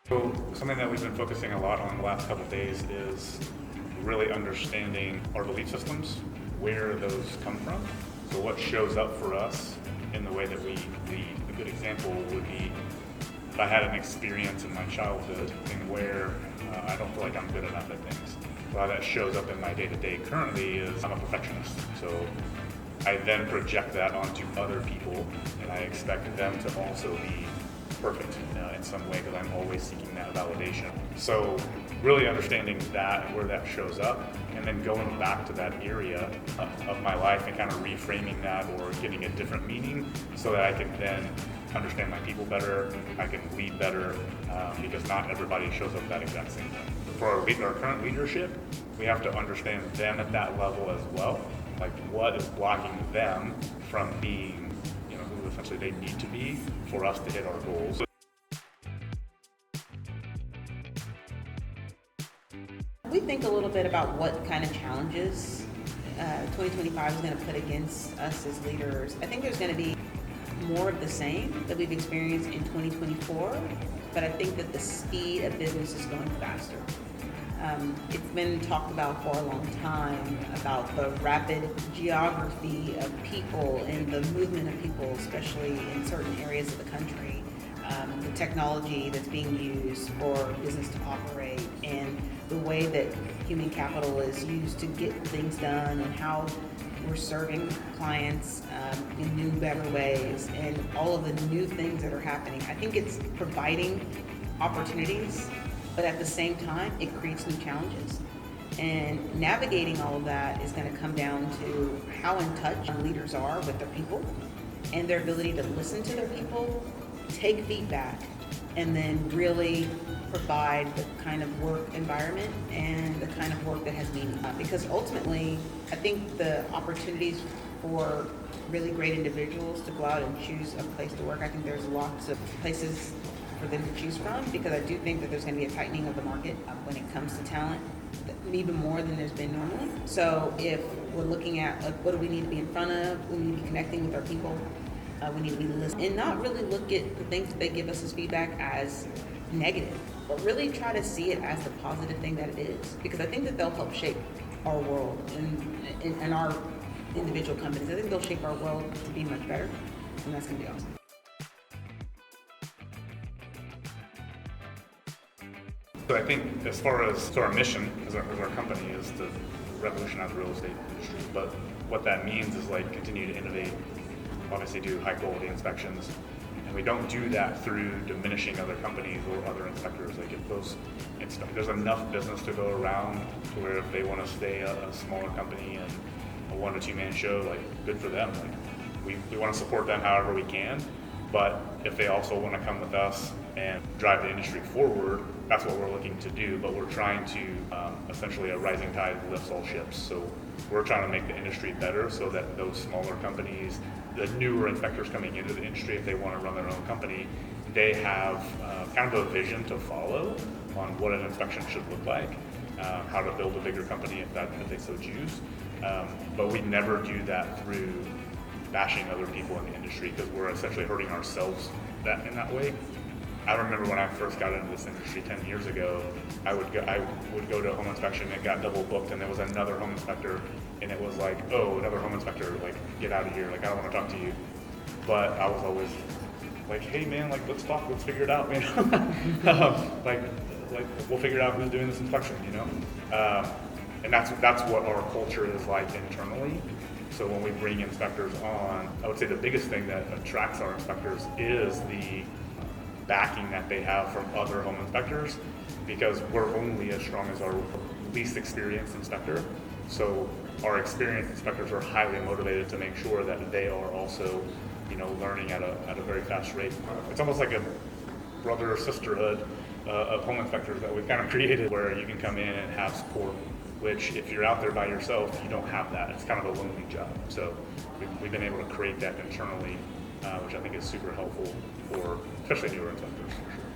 So something that we've been focusing a lot on the last couple of days is really understanding our belief systems, where those come from. So what shows up for us in the way that we lead. A good example would be if I had an experience in my childhood in where I don't feel like I'm good enough at things. How that shows up in my day-to-day currently is I'm a perfectionist. So I then project that onto other people, and I expect them to also be perfect in some way because I'm always seeking that validation. So really understanding that and where that shows up, and then going back to that area of my life and kind of reframing that or giving it different meaning so that I can then understand my people better, I can lead better, because not everybody shows up that exact same way. For our current leadership, we have to understand them at that level as well. Like what is blocking them from being who essentially they need to be for us to hit our goals. We think a little bit about what kind of challenges 2025 is going to put against us as leaders. I think there's going to be more of the same that we've experienced in 2024, but I think that the speed of business is going faster. It's been talked about for a long time about the rapid geography of people and the movement of people, especially in certain areas of the country, the technology that's being used for business to operate, and the way that human capital is used to get things done, and how we're serving clients in new, better ways, and all of the new things that are happening. I think it's providing opportunities, but at the same time, it creates new challenges. And navigating all of that is going to come down to how in touch leaders are with their people and their ability to listen to their people, take feedback, and then really provide the kind of work environment and the kind of work that has meaning. Because ultimately, I think the opportunities for really great individuals to go out and choose a place to work, I think there's lots of places for them to choose from, because I do think that there's going to be a tightening of the market when it comes to talent, even more than there's been normally. So if we're looking at what do we need to be in front of, we need to be connecting with our people, we need to be listening, and not really look at the things that they give us as feedback as negative, but really try to see it as the positive thing that it is, because I think that they'll help shape our world and our individual companies. I think they'll shape our world to be much better, and that's going to be awesome. So I think as far as our mission as our company is to revolutionize the real estate industry, but what that means is like continue to innovate, obviously do high quality inspections, and we don't do that through diminishing other companies or other inspectors. Like if there's enough business to go around to where if they want to stay a smaller company and a 1 or 2 man show, like good for them. Like we want to support them however we can, but if they also want to come with us and drive the industry forward, that's what we're looking to do. But we're trying to essentially a rising tide lifts all ships. So we're trying to make the industry better so that those smaller companies, the newer inspectors coming into the industry, if they want to run their own company, they have kind of a vision to follow on what an inspection should look like, how to build a bigger company if they so choose. But we never do that through bashing other people in the industry, because we're essentially hurting ourselves in that way. I remember when I first got into this industry 10 years ago, I would go to a home inspection, it got double booked, and there was another home inspector, and it was like, oh, another home inspector, like, get out of here, like, I don't want to talk to you. But I was always like, hey man, like, let's talk, let's figure it out, you know? like we'll figure out who's doing this inspection, you know? And that's what our culture is like internally. So when we bring inspectors on, I would say the biggest thing that attracts our inspectors is the backing that they have from other home inspectors, because we're only as strong as our least experienced inspector. So our experienced inspectors are highly motivated to make sure that they are also, learning at a very fast rate. It's almost like a brother or sisterhood of home inspectors that we've kind of created, where you can come in and have support, which if you're out there by yourself, you don't have that. It's kind of a lonely job. So we've been able to create that internally, which I think is super helpful for especially newer inspectors, for sure.